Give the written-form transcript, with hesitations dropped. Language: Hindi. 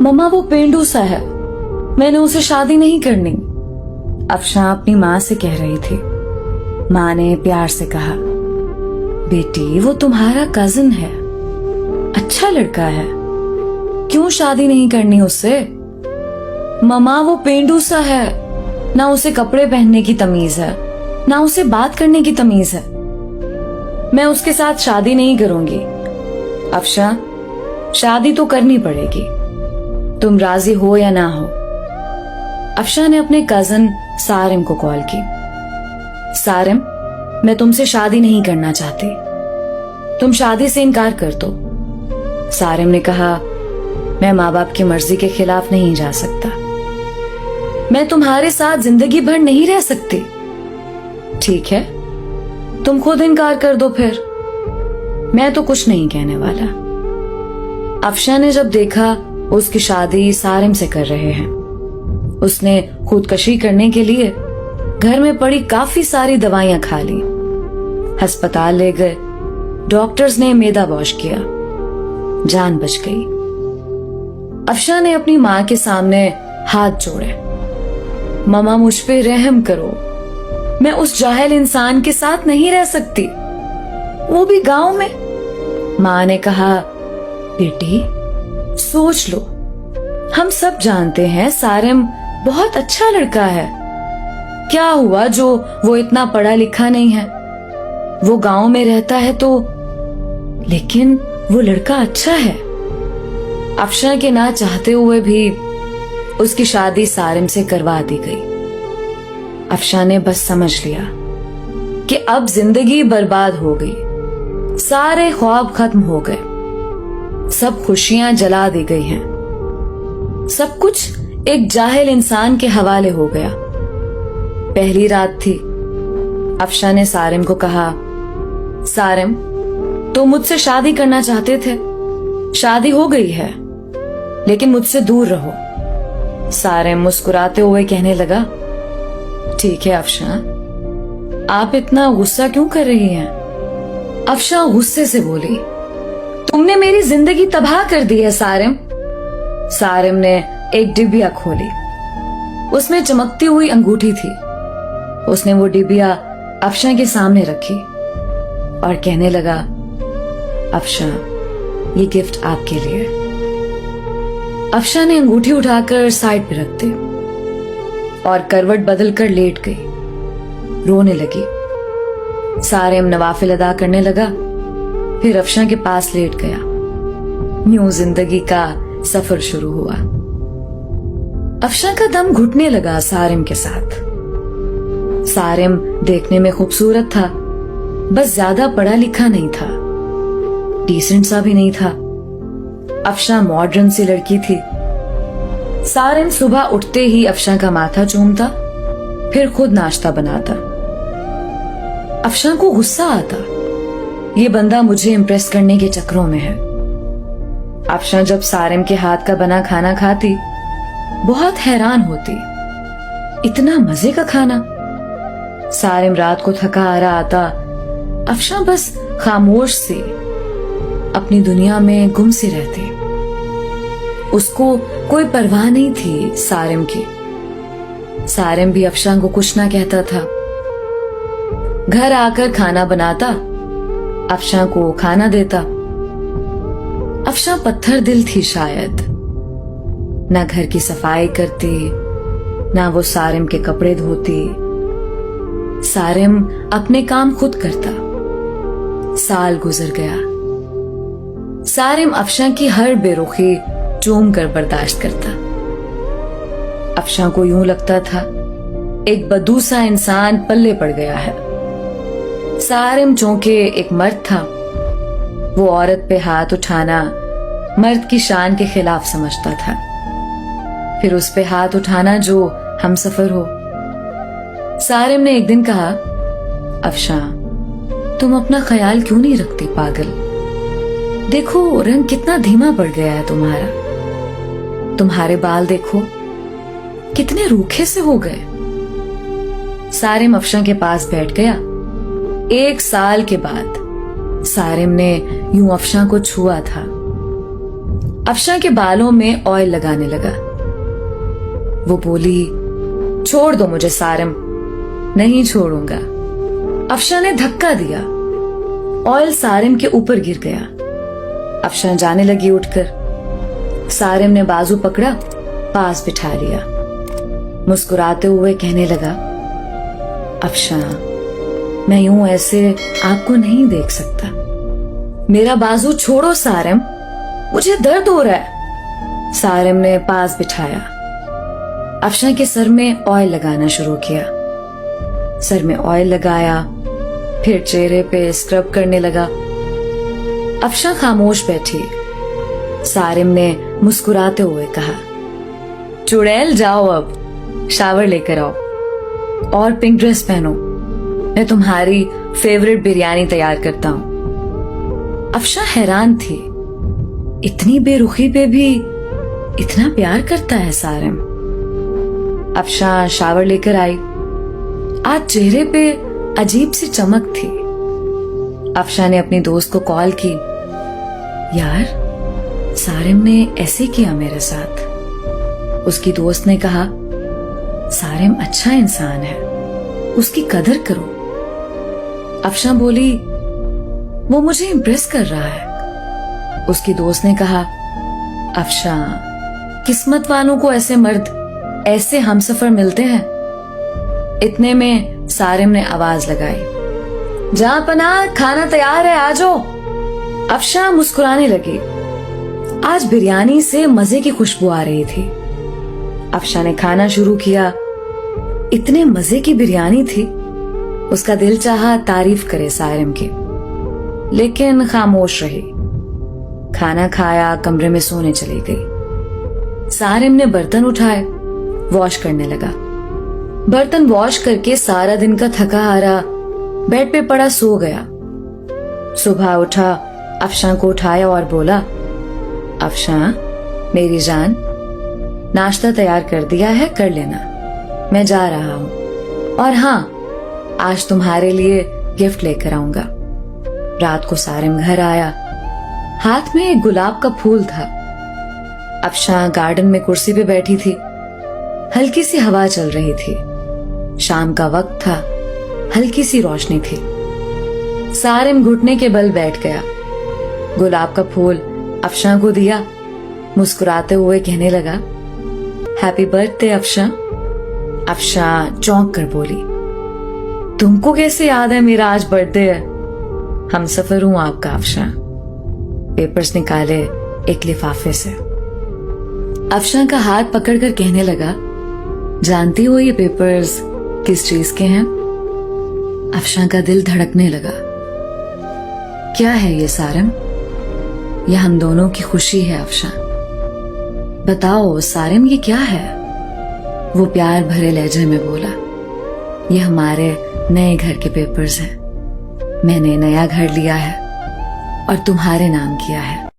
मम्मा वो पेंडू सा है, मैंने उसे शादी नहीं करनी। अफशां अपनी माँ से कह रही थी। माँ ने प्यार से कहा, बेटी वो तुम्हारा कजिन है, अच्छा लड़का है, क्यों शादी नहीं करनी उससे? मम्मा वो पेंडू सा है, ना उसे कपड़े पहनने की तमीज है, ना उसे बात करने की तमीज है। मैं उसके साथ शादी नहीं करूंगी। अफशां, शादी तो करनी पड़ेगी, तुम राजी हो या ना हो। अफशां ने अपने कजन सारिम को कॉल की। सारिम, मैं तुमसे शादी नहीं करना चाहती, तुम शादी से इनकार कर दो। सारिम ने कहा, मैं माँ बाप की मर्जी के खिलाफ नहीं जा सकता, मैं तुम्हारे साथ जिंदगी भर नहीं रह सकती। ठीक है, तुम खुद इनकार कर दो फिर, मैं तो कुछ नहीं कहने वाला। अफशां ने जब देखा उसकी शादी सारिम से कर रहे हैं, उसने खुदकशी करने के लिए घर में पड़ी काफी सारी दवाइयां खा ली, अस्पताल ले गए, डॉक्टर्स ने मेदा वॉश किया, जान बच गई। अफशां ने अपनी माँ के सामने हाथ जोड़े। मम्मा मुझ पे रहम करो, मैं उस जाहिल इंसान के साथ नहीं रह सकती, वो भी गांव में। माँ ने कहा, बेटी सोच लो, हम सब जानते हैं सारिम बहुत अच्छा लड़का है, क्या हुआ जो वो इतना पढ़ा लिखा नहीं है, वो गांव में रहता है तो, लेकिन वो लड़का अच्छा है। अफशां के ना चाहते हुए भी उसकी शादी सारिम से करवा दी गई। अफशां ने बस समझ लिया कि अब जिंदगी बर्बाद हो गई, सारे ख्वाब खत्म हो गए, सब खुशियां जला दी गई हैं, सब कुछ एक जाहिल इंसान के हवाले हो गया। पहली रात थी। अफशां ने सारिम को कहा, सारिम तुम मुझसे शादी करना चाहते थे, शादी हो गई है, लेकिन मुझसे दूर रहो। सारिम मुस्कुराते हुए कहने लगा, ठीक है अफशां, आप इतना गुस्सा क्यों कर रही हैं? अफशां गुस्से से बोली, तुमने मेरी जिंदगी तबाह कर दी है सारिम। सारिम ने एक डिबिया खोली, उसमें चमकती हुई अंगूठी थी। उसने वो डिबिया अफशां के सामने रखी और कहने लगा, अफशां ये गिफ्ट आपके लिए। अफशां ने अंगूठी उठाकर साइड पे रख दी और करवट बदलकर लेट गई, रोने लगी। सारिम नवाफिल अदा करने लगा, फिर अफशां के पास लेट गया। न्यू जिंदगी का सफर शुरू हुआ। अफशां का दम घुटने लगा सारिम के साथ। सारिम देखने में खूबसूरत था, बस ज्यादा पढ़ा लिखा नहीं था, डिसेंट सा भी नहीं था। अफशां मॉडर्न सी लड़की थी। सारिम सुबह उठते ही अफशां का माथा चूमता, फिर खुद नाश्ता बनाता। अफशां को गुस्सा आता, ये बंदा मुझे इम्प्रेस करने के चक्करों में है। अफशां जब सारिम के हाथ का बना खाना खाती, बहुत हैरान होती, इतना मजे का खाना। सारिम रात को थका आ रहा आता, अफशां बस खामोश सी अपनी दुनिया में गुम सी रहती। उसको कोई परवाह नहीं थी सारिम की। सारिम भी अफशां को कुछ ना कहता था। घर आकर खाना बनाता, अफशां को खाना देता। अफशां पत्थर दिल थी शायद, ना घर की सफाई करती, ना वो सारिम के कपड़े धोती। सारिम अपने काम खुद करता। साल गुजर गया। सारिम अफशां की हर बेरुखी चूम कर बर्दाश्त करता। अफशां को यूं लगता था एक बदूसा इंसान पल्ले पड़ गया है। सारिम चूंकि एक मर्द था, वो औरत पे हाथ उठाना मर्द की शान के खिलाफ समझता था, फिर उस पे हाथ उठाना जो हमसफर हो। सारिम ने एक दिन कहा, अफशां तुम अपना ख्याल क्यों नहीं रखती पागल? देखो रंग कितना धीमा पड़ गया है तुम्हारा, तुम्हारे बाल देखो कितने रूखे से हो गए। सारिम अफशां के पास बैठ गया। 1 साल के बाद सारिम ने यूं अफशां को छुआ था। अफशा के बालों में ऑयल लगाने लगा। वो बोली, छोड़ दो मुझे सारिम। नहीं छोड़ूंगा। अफशा ने धक्का दिया। ऑयल सारिम के ऊपर गिर गया। अफशा जाने लगी उठकर। सारिम ने बाजू पकड़ा, पास बिठा लिया। मुस्कुराते हुए कहने लगा, अफशा, मैं यूं ऐसे आपको नहीं देख सकता। मेरा बाजू छोड़ो सारिम, मुझे दर्द हो रहा है। सारिम ने पास बिठाया। अफशा के सर में ऑयल लगाना शुरू किया। सर में ऑयल लगाया, फिर चेहरे पे स्क्रब करने लगा। अफशा खामोश बैठी। सारिम ने मुस्कुराते हुए कहा, चुड़ैल जाओ, अब शावर लेकर आओ और पिंक ड्रेस पहनो। मैं तुम्हारी फेवरेट बिरयानी तैयार करता हूं। अफशा हैरान थी, इतनी बेरुखी पे भी इतना प्यार करता है सारिम। अफशा शावर लेकर आई। आज चेहरे पे अजीब सी चमक थी। अफशा ने अपनी दोस्त को कॉल की, यार सारिम ने ऐसे किया मेरे साथ। उसकी दोस्त ने कहा, सारिम अच्छा इंसान है, उसकी कदर करो। अफशा बोली, वो मुझे इम्प्रेस कर रहा है। उसकी दोस्त ने कहा, अफशा, किस्मत वालों को ऐसे मर्द, ऐसे हमसफर मिलते हैं। इतने में सारिम ने आवाज लगाई, जहां पनाह, खाना तैयार है, आ जाओ। अफशा मुस्कुराने लगी। आज बिरयानी से मजे की खुशबू आ रही थी। अफशा ने खाना शुरू किया। इतने मजे की बिरयानी थी, उसका दिल चाहा तारीफ करे सारिम की, लेकिन खामोश रही। खाना खाया, कमरे में सोने चली गई। सारिम ने बर्तन उठाए, वॉश करने लगा। बर्तन वॉश करके सारा दिन का थका हारा बेड पे पड़ा सो गया। सुबह उठा, अफशा को उठाया और बोला, अफशा मेरी जान, नाश्ता तैयार कर दिया है, कर लेना, मैं जा रहा हूं। और हाँ, आज तुम्हारे लिए गिफ्ट लेकर आऊंगा। रात को सारिम घर आया। हाथ में एक गुलाब का फूल था। अफशा गार्डन में कुर्सी पे बैठी थी। हल्की सी हवा चल रही थी। शाम का वक्त था, हल्की सी रोशनी थी। सारिम घुटने के बल बैठ गया। गुलाब का फूल अफशा को दिया। मुस्कुराते हुए कहने लगा, हैप्पी बर्थडे अफशा। अफशा चौंक कर बोली, तुमको कैसे याद है मेरा आज बर्थडे है? हमसफर हूं आपका अफशा। पेपर्स निकाले एक लिफाफे से। अफशा का हाथ पकड़कर कहने लगा, जानती हो ये पेपर्स किस चीज के हैं? अफशा का दिल धड़कने लगा। क्या है ये सारिम? ये हम दोनों की खुशी है अफशा। बताओ सारिम, ये क्या है? वो प्यार भरे लहजे में बोला, ये हमारे नए घर के पेपर्स हैं। मैंने नया घर लिया है और तुम्हारे नाम किया है।